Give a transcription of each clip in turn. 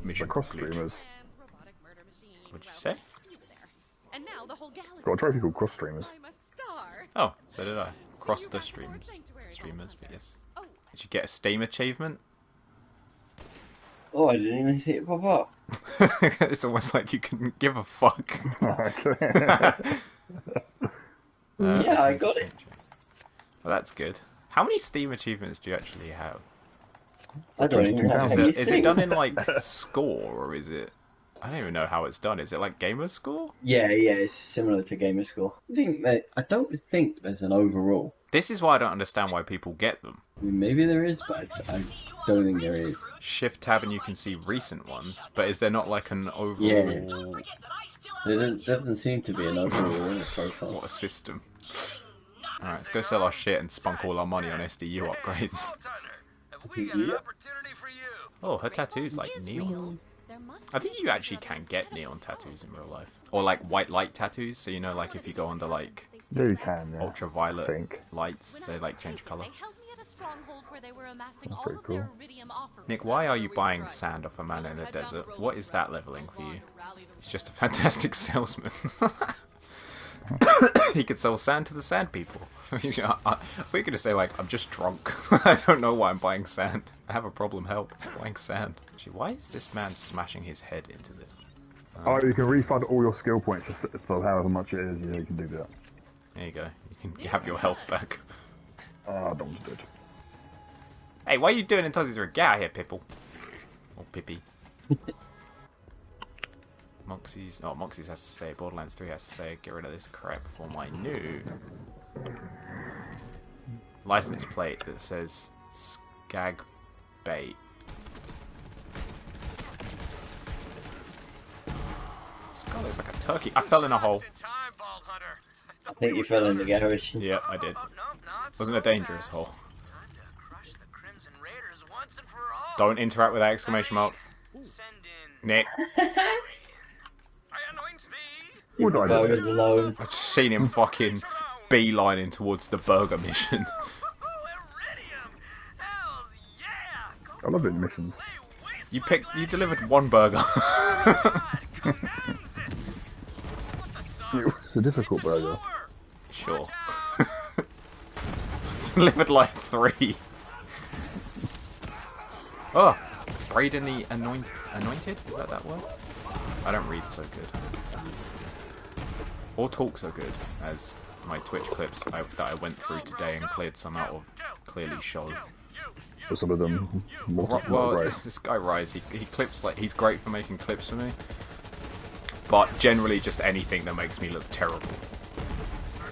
Mission cross complete. streamers. What'd you say? Got a trophy called cross streamers. Oh, so did I. Cross the streamers, but yes. Did you get a Steam achievement? Oh, I didn't even see it pop up. It's almost like you couldn't give a fuck. Yeah, I got it. Well, that's good. How many Steam achievements do you actually have? I don't even have any. Is it done in like score, or is it? I don't even know how it's done. Is it like gamer score? Yeah, it's similar to gamer score. I don't think there's an overall. This is why I don't understand why people get them. I mean, maybe there is, but I don't think there is. Shift tab and you can see recent ones, but is there not like an overall? Yeah. There doesn't seem to be an overall in the profile. What a system. Alright, let's go sell our shit and spunk all our money on SDU upgrades. Yeah. Oh, her tattoo's like neon. I think you actually can get neon tattoos in real life. Or like white light tattoos, so you know, like if you go under like Yeah, you can, yeah. ultraviolet lights, they like change colour. That's pretty cool. Nick, why are you buying sand off a man in a desert? What is that leveling for you? He's just a fantastic salesman. He could sell sand to the sand people. We're going to say, like, I'm just drunk. I don't know why I'm buying sand. I have a problem, help. I'm buying sand. Actually, why is this man smashing his head into this? Oh, you can refund all your skill points for however much it is. Yeah, you can do that. There you go. You can have your health back. Ah, Dom's dead. Hey, why are you doing in Tozzy's room? Get out here, Pipple. Or Pippi. Moxie's... Oh, Moxie's has to stay. Borderlands 3 has to stay. Get rid of this crap for my new license plate that says Skag Bait. This guy looks like a turkey. I fell in a hole. I think you fell in the garage. Yeah, I did. Wasn't a dangerous hole. Don't interact with that exclamation mark. Nick. What did I do? Burgers alone. I've just seen him fucking beelining towards the burger mission. I love it missions. You delivered one burger. It's a difficult burger. Sure. Delivered like 3. Oh, prayed in the anointed? Is that word? I don't read so good. Or talk so good as my Twitch clips that I went through today and cleared some out of clearly show. For some of them, more Well, great. this guy Rise, he clips like he's great for making clips for me, but generally just anything that makes me look terrible.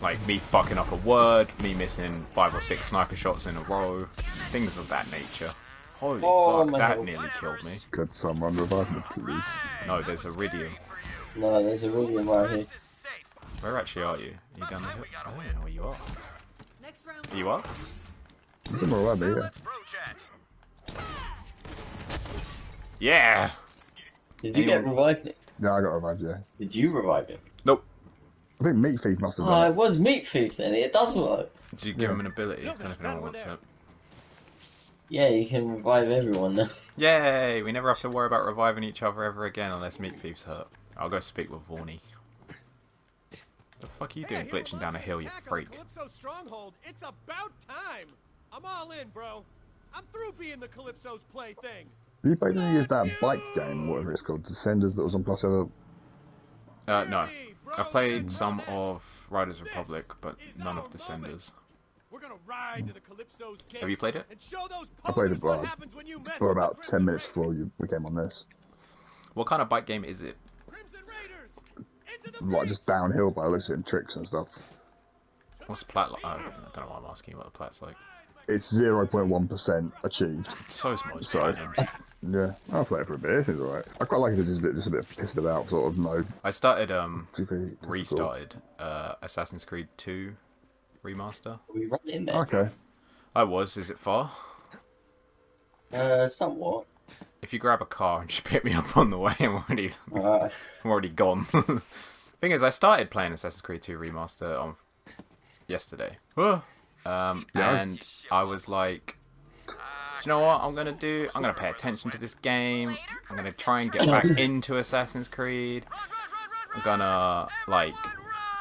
Like me fucking up a word, me missing 5 or 6 sniper shots in a row, things of that nature. Holy fuck, that God. nearly killed me. Could someone revive me, please? No, there's Iridium. No, there's a William right here. Where actually are you? Are you down the hill? I don't even know where you are. Are you up? Somewhere around there, yeah. Yeah! Did you get revived, Nick? Yeah, I got revived, yeah. Did you revive him? Nope. I think Meat Thief must have Oh, done it it. was Meat Thief then. It does work. Did you give him an ability? I don't know if anyone wants it. Yeah, you can revive everyone now. Yay! We never have to worry about reviving each other ever again unless Meat Thief's hurt. I'll go speak with Vaughnie. The fuck are you doing glitching down a hill, you freak? Calypso stronghold. It's about time. I'm all in, bro. I'm through being the Calypso's plaything. Did you play any of that bike game, whatever it's called, Descenders, that was on Plus Ever? No. I played some of Riders Republic, but none of Descenders. We're gonna ride to the Calypso's Have you played it? and show those I played posers it what happens when you mess for with the about 10 minutes before we came on this. What kind of bike game is it? Crimson Raiders. Into the Like just downhill by looks at tricks and stuff. What's the plat like? I don't know why I'm asking you what the plat's like. It's 0.1% achieved. So is most So, games. yeah, I'll play it for a bit. It's alright. I quite like it. It's just a bit pissed about sort of mode. I started, Difficult. restarted, Assassin's Creed 2 remaster. Are we running there? Okay. I was. Is it far? Somewhat. If you grab a car and just pick me up on the way, I'm already gone. Thing is, I started playing Assassin's Creed 2 remaster on yesterday. And I was like you know what I'm gonna do? I'm gonna pay attention to this game. I'm gonna try and get back into Assassin's Creed. I'm gonna like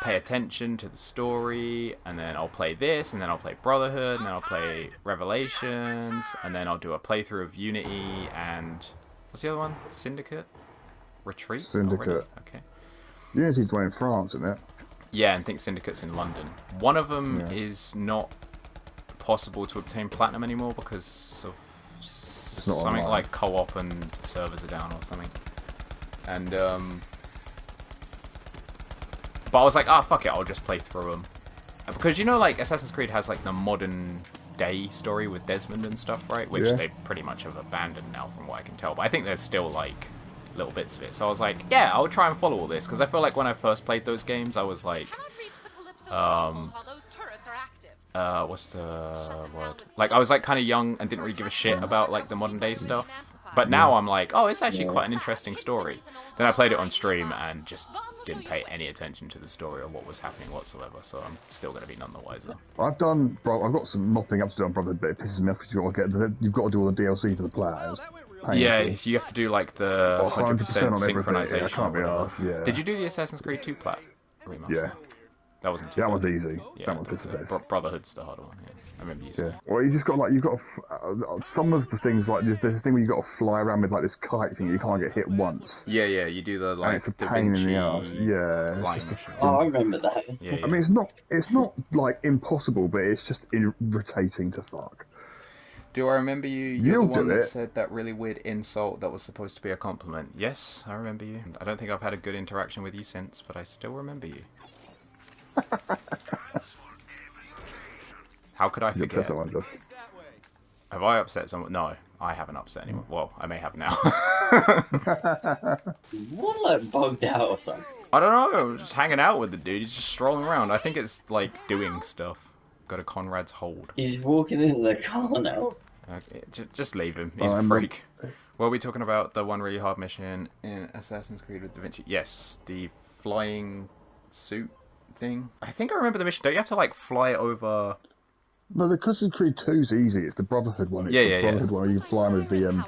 pay attention to the story, and then I'll play this, and then I'll play Brotherhood, and then I'll play Revelations, and then I'll do a playthrough of Unity and what's the other one? Syndicate? Retreat? Syndicate. Already? Okay. Unity's the one in France, isn't it? Yeah, and I think Syndicate's in London. One of them is not possible to obtain platinum anymore because of something online. like co-op and servers are down or something. And but I was like, fuck it, I'll just play through them. Because you know, like Assassin's Creed has like the modern day story with Desmond and stuff, right? Which they pretty much have abandoned now, from what I can tell. But I think there's still like little bits of it. So I was like, yeah, I'll try and follow all this, because I feel like when I first played those games, I was like, what's the word? Like I was like kind of young and didn't really give a shit about like the modern day stuff. But now I'm like, oh, it's actually quite an interesting story. Then I played it on stream and just didn't pay any attention to the story or what was happening whatsoever. So I'm still going to be none the wiser. I've got some mopping up to do on Brotherhood, but it pisses me off because you've got to do all the DLC for the players. Yeah, you have to do like the 100% synchronization. Yeah, I can't be arsed, yeah. Did you do the Assassin's Creed 2 plat remaster? Yeah. That wasn't too That bad. was easy. Yeah, that was piss. Brotherhood's the harder one. Yeah. I remember you saying. Well, you just got like some of the things like there's this thing where you got to fly around with like this kite thing. You can't get hit once. Yeah, you do the like. And it's a pain in the ass. Yeah. Flying Oh, I remember that. Yeah. I mean, it's not like impossible, but it's just irritating to fuck. Do I remember you? You're You'll the one do that it. said that really weird insult that was supposed to be a compliment. Yes, I remember you. I don't think I've had a good interaction with you since, but I still remember you. How could I forget? Have I upset someone? No, I haven't upset anyone. Well, I may have now. What, like bugged out or something? I don't know. I'm just hanging out with the dude. He's just strolling around. I think it's like doing stuff. Go to Conrad's hold. He's walking in the car now. Okay, just leave him. He's a freak. What are we talking about? The one really hard mission in Assassin's Creed with Da Vinci? Yes, the flying suit thing. I think I remember the mission. Don't you have to like fly over? No, the Assassin's Creed 2's easy. It's the Brotherhood one. It's the Brotherhood one where you fly with the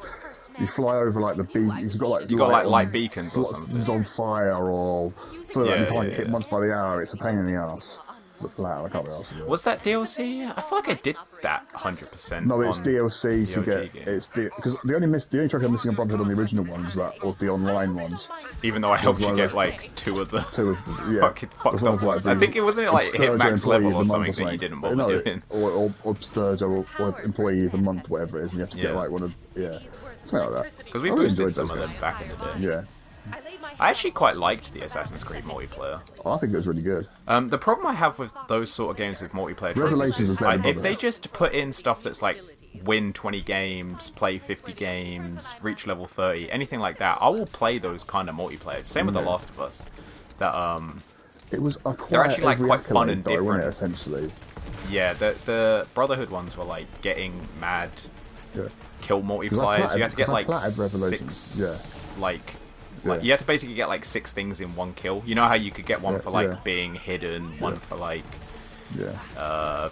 you fly over like the beacon. You've got like light beacons or something. It's on fire or so that you can't get hit once by the arrow. It's a pain in the ass. The flat, I can't be asked. Was that DLC? I feel like I did that 100%. No, it's on DLC to the get. OG game. It's because the only track I'm missing on Brotherhood on the original ones was the online ones. Even though I helped you one get of the- like two of the Yeah, fucking fucked up ones. I think it wasn't like hit max level or something that you didn't bother doing. Or Sturge or Employee of the Month, whatever it is, and you have to get like one of something like that. Because we I really boosted enjoyed some those of them games. back in the day. Yeah, I actually quite liked the Assassin's Creed multiplayer. I think it was really good. The problem I have with those sort of games with multiplayer Revelations trophies was is better than if they Brotherhood. just put in stuff that's like win 20 games, play 50 games, reach level 30, anything like that, I will play those kind of multiplayers. Same with The Last of Us. That It was They're actually like quite fun and though, wasn't different. it, essentially. Yeah, the Brotherhood ones were like getting mad Yeah. kill multipliers. You had to get like platted six, Revelations. like Yeah. you had to basically get like 6 things in one kill. You know how you could get one for like yeah. being hidden, one for like Yeah.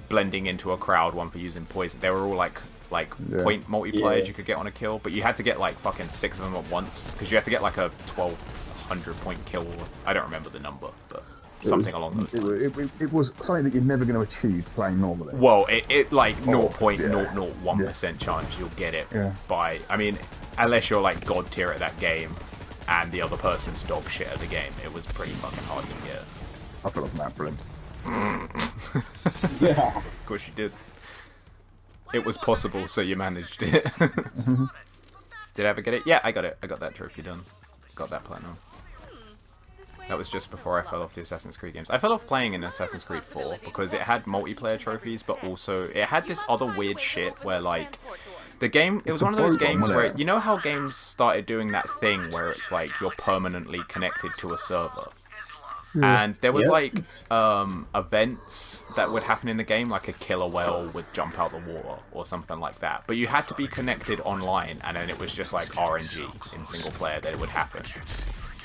blending into a crowd, one for using poison. They were all like point multipliers you could get on a kill, but you had to get like fucking 6 of them at once because you had to get like a 1200 point kill. I don't remember the number, but something along those lines. It was something that you're never going to achieve playing normally. Well, it like 0.001% chance you'll get it by. I mean, unless you're like god tier at that game, and the other person's dog shit at the game, it was pretty fucking hard to get. I feel like Matt Brilliant. Yeah. Of course you did. It was possible, so you managed it. Did I ever get it? Yeah, I got it. I got that trophy done. Got that platinum. That was just before I fell off the Assassin's Creed games. I fell off playing in Assassin's Creed 4 because it had multiplayer trophies, but also it had this other weird shit where like the game, it was one of those games where, you know how games started doing that thing where it's like you're permanently connected to a server? And there was like events that would happen in the game, like a killer whale would jump out the water or something like that. But you had to be connected online, and then it was just like RNG in single player that it would happen.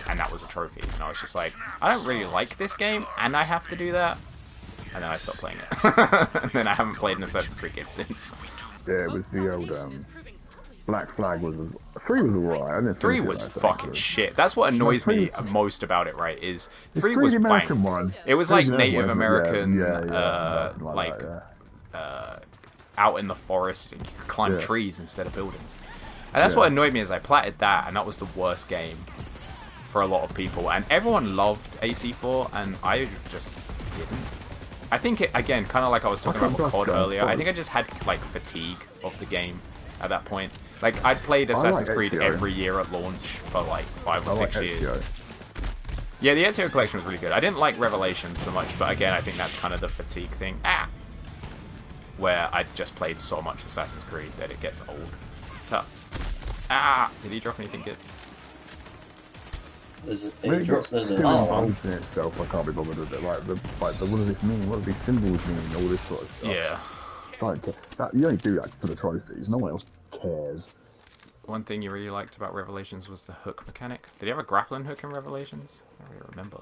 And that was a trophy. And I was just like, I don't really like this game, and I have to do that. And then I stopped playing it. And then I haven't played an Assassin's Creed game since. Yeah, it was the old Black Flag was 3 was alright. 3 was fucking shit. That's what annoys me most about it, right? Is 3 was the American bang. one. It was like Native American, like out in the forest, and you could climb trees instead of buildings. And that's what annoyed me is I platted that, and that was the worst game for a lot of people. And everyone loved AC4, and I just didn't. I think it, again, kind of like I was talking about with COD earlier, I think I just had like fatigue of the game at that point. Like, I'd played Assassin's Creed every year at launch for like 5 or 6 years. Yeah, the Ezio collection was really good. I didn't like Revelations so much, but again, I think that's kind of the fatigue thing. Where I'd just played so much Assassin's Creed that it gets old. Tough. Did he drop anything good? There's a involved in itself. I can't be bothered with it. Like what does this mean? What do these symbols mean? All this sort of stuff. Yeah. You only do that for the trophies. No one else cares. One thing you really liked about Revelations was the hook mechanic. Did you have a grappling hook in Revelations? I don't really remember.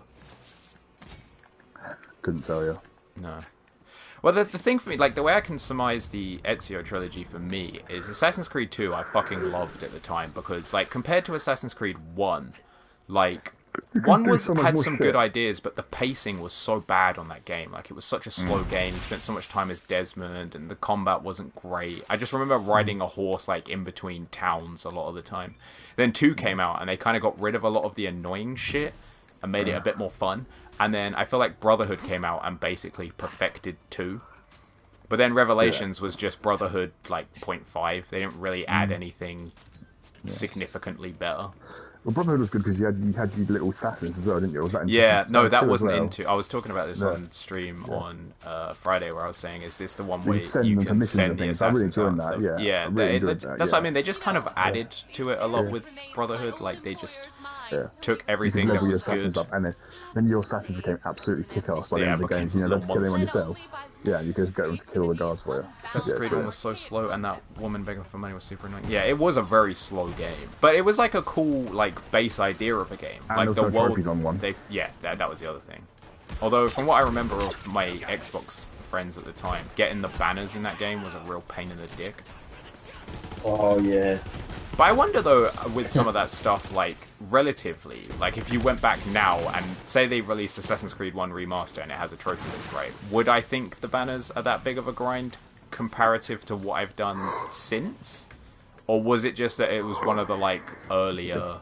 Couldn't tell you. No. Well, the thing for me, like, the way I can surmise the Ezio trilogy for me is Assassin's Creed 2 I fucking loved at the time, because, like, compared to Assassin's Creed 1, like, 1 had some good ideas, but the pacing was so bad on that game. Like, it was such a slow game, you spent so much time as Desmond, and the combat wasn't great. I just remember riding a horse, like, in between towns a lot of the time. Then 2 came out, and they kind of got rid of a lot of the annoying shit, and made it a bit more fun. And then I feel like Brotherhood came out and basically perfected 2. But then Revelations was just Brotherhood, like, 0.5. They didn't really add anything significantly better. Well, Brotherhood was good because you had your little assassins as well, didn't you? Was that no, that wasn't into... I was talking about this on stream on Friday, where I was saying, is this the one where you can send the assassins? I really enjoyed that, that's what I mean. They just kind of added to it a lot with Brotherhood. Like, they just... took everything that was good. Up, and then your assassins became absolutely kick-ass by the end of the game. You know, to kill them on yourself. Yeah, you could get them to kill the guards for you. Assassin's Creed 1 was so slow, and that woman begging for money was super annoying. Yeah, it was a very slow game, but it was like a cool, like, base idea of a game. And like there was the world. Trophies on one. That was the other thing. Although, from what I remember of my Xbox friends at the time, getting the banners in that game was a real pain in the dick. Oh yeah. But I wonder, though, with some of that stuff, like, relatively, like, if you went back now and say they released Assassin's Creed 1 Remaster and it has a trophy list, right, would I think the banners are that big of a grind comparative to what I've done since? Or was it just that it was one of the, like, earlier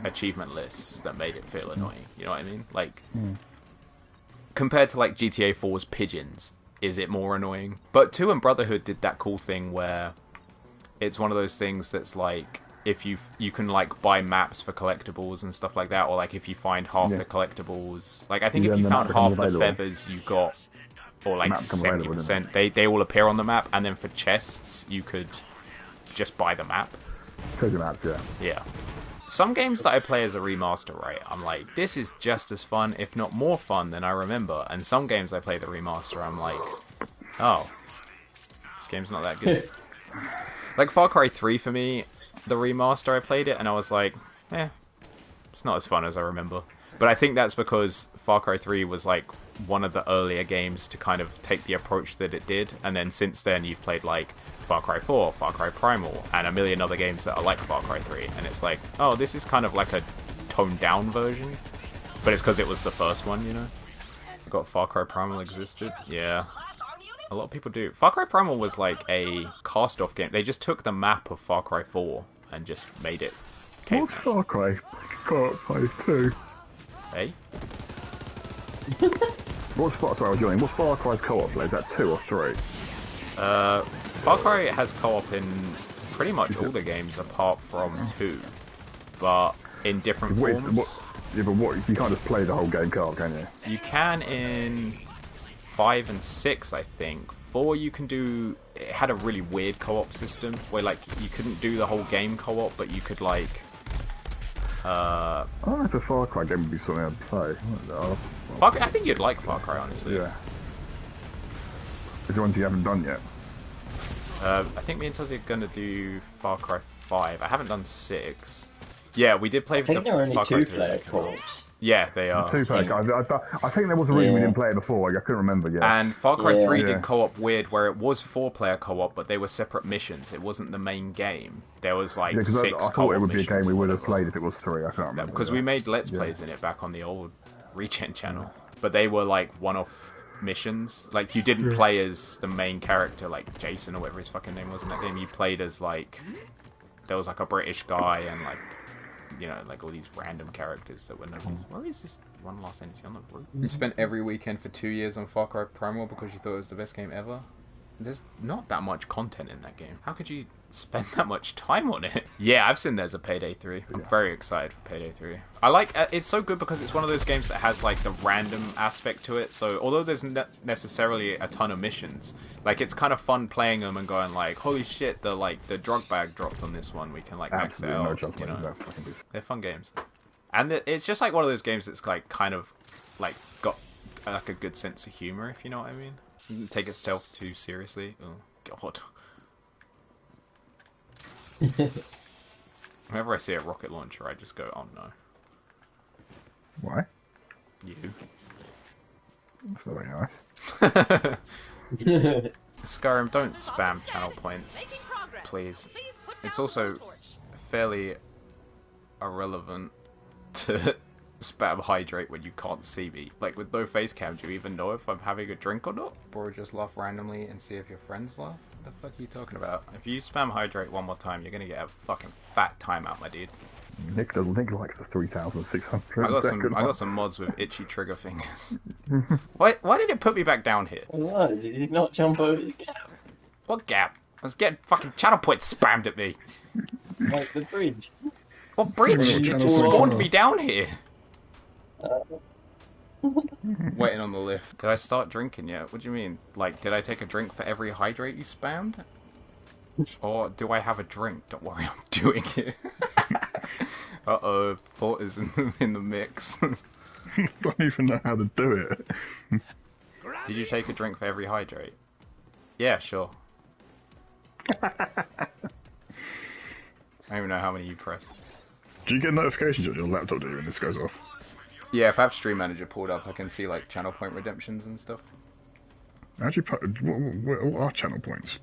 achievement lists that made it feel annoying? You know what I mean? Like, compared to, like, GTA 4's pigeons, is it more annoying? But 2 and Brotherhood did that cool thing where... it's one of those things that's like, if you can like buy maps for collectibles and stuff like that, or like if you find half the collectibles, like I think if you found half the feathers you got, or like 70%, they all appear on the map, and then for chests you could just buy the map. Treasure maps, yeah. Some games that I play as a remaster, right, I'm like, this is just as fun, if not more fun than I remember. And some games I play the remaster, I'm like, oh, this game's not that good. Like, Far Cry 3 for me, the remaster, I played it, and I was like, it's not as fun as I remember. But I think that's because Far Cry 3 was, like, one of the earlier games to kind of take the approach that it did, and then since then you've played, like, Far Cry 4, Far Cry Primal, and a million other games that are like Far Cry 3, and it's like, oh, this is kind of like a toned-down version, but it's because it was the first one, you know? I forgot Far Cry Primal existed. Yeah. A lot of people do. Far Cry Primal was like a cast-off game. They just took the map of Far Cry 4 and just made it caveman. What's Far Cry 2? Hey? What's Far Cry's co-op play? Is that 2 or 3? Far Cry has co-op in pretty much all the games apart from 2. But in different forms. But you can't just play the whole game co-op, can you? You can in 5 and 6, I think. 4 you can do... It had a really weird co-op system where, like, you couldn't do the whole game co-op, but you could, like... I don't know if a Far Cry game would be something I'd play. I think you'd like Far Cry, honestly. Yeah. Which ones you haven't done yet? I think me and Tuzzy are going to do Far Cry 5. I haven't done 6. Yeah, we did play... I think there are only 2-player co-ops. Yeah, they are. Two-player. I think there was a reason we didn't play it before. I couldn't remember. Yeah. And Far Cry 3 did co-op weird, where it was 4-player co-op, but they were separate missions. It wasn't the main game. There was like 6 co-op I thought it would be a game we would have played if it was 3. I can't remember. Because we made Let's Plays in it back on the old Regen channel, but they were like one-off missions. Like you didn't play as the main character, like Jason or whatever his fucking name was in that game. You played as like there was like a British guy and like. You know, like all these random characters that were nobody's. Where is this one last entity on the roof? You spent every weekend for 2 years on Far Cry Primal because you thought it was the best game ever? There's not that much content in that game. How could you spend that much time on it? Yeah, I've seen there's a Payday 3. I'm very excited for Payday 3. I like it's so good because it's one of those games that has like the random aspect to it. So although there's not necessarily a ton of missions, like it's kind of fun playing them and going like, holy shit, the drug bag dropped on this one. We can like max it out. You know, they're fun games, and it's just like one of those games that's like kind of like got like a good sense of humor, if you know what I mean. You didn't take itself too seriously. Oh god. Whenever I see a rocket launcher, I just go, oh no. Why? You. That's not very nice. Skyrim, don't spam channel points, please. It's also fairly irrelevant to spam hydrate when you can't see me. Like, with no face cam, do you even know if I'm having a drink or not? Or just laugh randomly and see if your friends laugh? What the fuck are you talking about? If you spam hydrate one more time, you're gonna get a fucking fat timeout, my dude. Nick likes the 3,600. I got some mods with itchy trigger fingers. Why did it put me back down here? What? Did you not jump over the gap? What gap? I was getting fucking channel points spammed at me. Like the bridge. What bridge? You just spawned me down here. Waiting on the lift. Did I start drinking yet? What do you mean? Like, did I take a drink for every hydrate you spammed? Or do I have a drink? Don't worry, I'm doing it. Uh-oh, Port is in the mix. I don't even know how to do it. Did you take a drink for every hydrate? Yeah, sure. I don't even know how many you pressed. Do you get notifications on your laptop, do you, when this goes off? Yeah, if I have Stream Manager pulled up, I can see like channel point redemptions and stuff. How'd you what are channel points?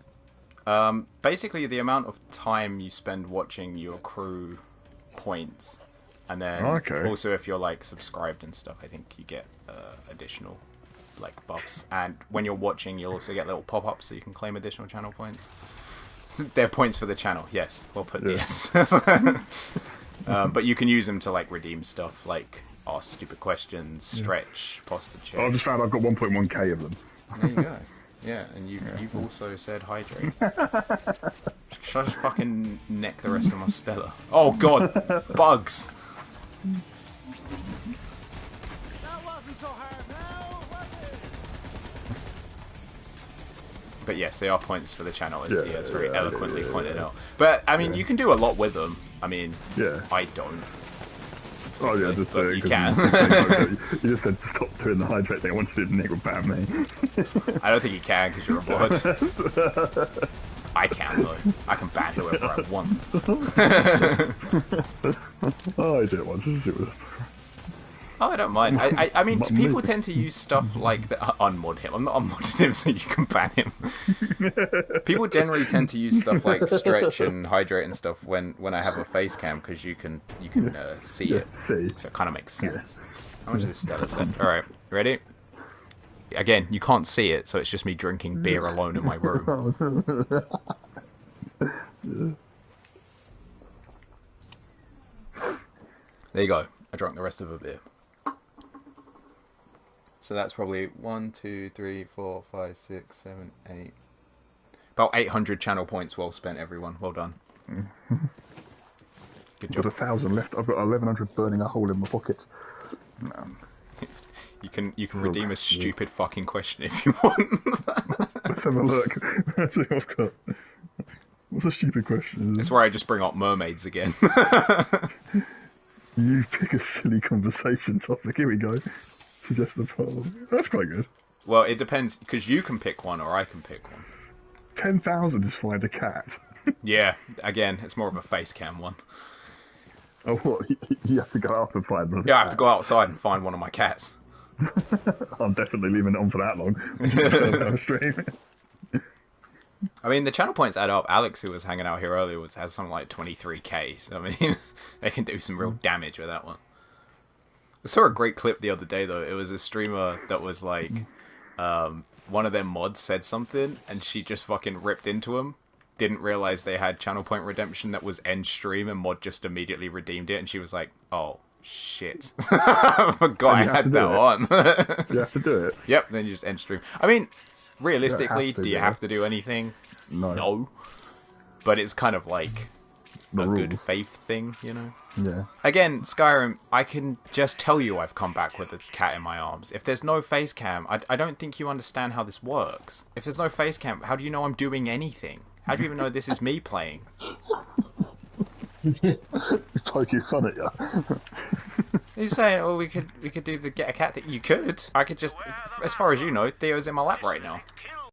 Basically the amount of time you spend watching your crew points, and then also if you're like subscribed and stuff, I think you get additional like buffs. And when you're watching, you'll also get little pop-ups so you can claim additional channel points. They're points for the channel, yes. Well put, yes. But you can use them to like redeem stuff like ask stupid questions, stretch, posture check. I just found I've got 1.1k of them. There you go. Yeah, and you've also said hydrate. Should I just fucking neck the rest of my Stella? Oh god, bugs! That wasn't so hard now, was it? But yes, they are points for the channel, as Diaz very eloquently pointed out. But, I mean, you can do a lot with them. I mean, I don't. Oh yeah, just you can. You just said stop doing the hydrate thing. I want you to Nick would ban me. I don't think you can because you're a mod. I can though. I can ban whoever I want. Oh, I do it once. Oh, I don't mind. I mean, people tend to use stuff like that. Unmod him. I'm not unmodding him so you can ban him. People generally tend to use stuff like stretch and hydrate and stuff when I have a face cam because you can see it. So it kind of makes sense. How much of this Stella's left? All right, ready? Again, you can't see it, so it's just me drinking beer alone in my room. There you go. I drank the rest of a beer. So that's probably 1, 2, 3, 4, 5, 6, 7, 8. About 800 channel points well spent, everyone. Well done. Good job. I've got 1,000 left. I've got 1,100 burning a hole in my pocket. No. You can redeem a stupid fucking question if you want. Let's have a look. Let's see what I've got. What's a stupid question? It's where I just bring up mermaids again. You pick a silly conversation topic. Here we go. Suggest the problem. That's quite good. Well, it depends, because you can pick one or I can pick one. 10,000 is find a cat. Yeah, again, it's more of a face cam one. Oh, what? You have to go up and find them. Yeah, I have to go outside and find one of my cats. I'm definitely leaving it on for that long. Stream. I mean, the channel points add up. Alex, who was hanging out here earlier, has something like 23k. So, I mean, they can do some real damage with that one. I saw a great clip the other day, though. It was a streamer that was like, one of their mods said something, and she just fucking ripped into him. Didn't realize they had channel point redemption that was end stream, and mod just immediately redeemed it, and she was like, oh, shit. I forgot I had that on. You have to do it. Yep, then you just end stream. I mean, realistically, do you have to do anything? No. But it's kind of like a good faith thing, you know? Yeah. Again, Skyrim, I can just tell you I've come back with a cat in my arms. If there's no face cam, I don't think you understand how this works. If there's no face cam, how do you know I'm doing anything? How do you even know this is me playing? He's poking fun at you. He's saying, "Oh, we could do the get a cat thing." You could. I could just, as far as you know, Theo's in my lap right now.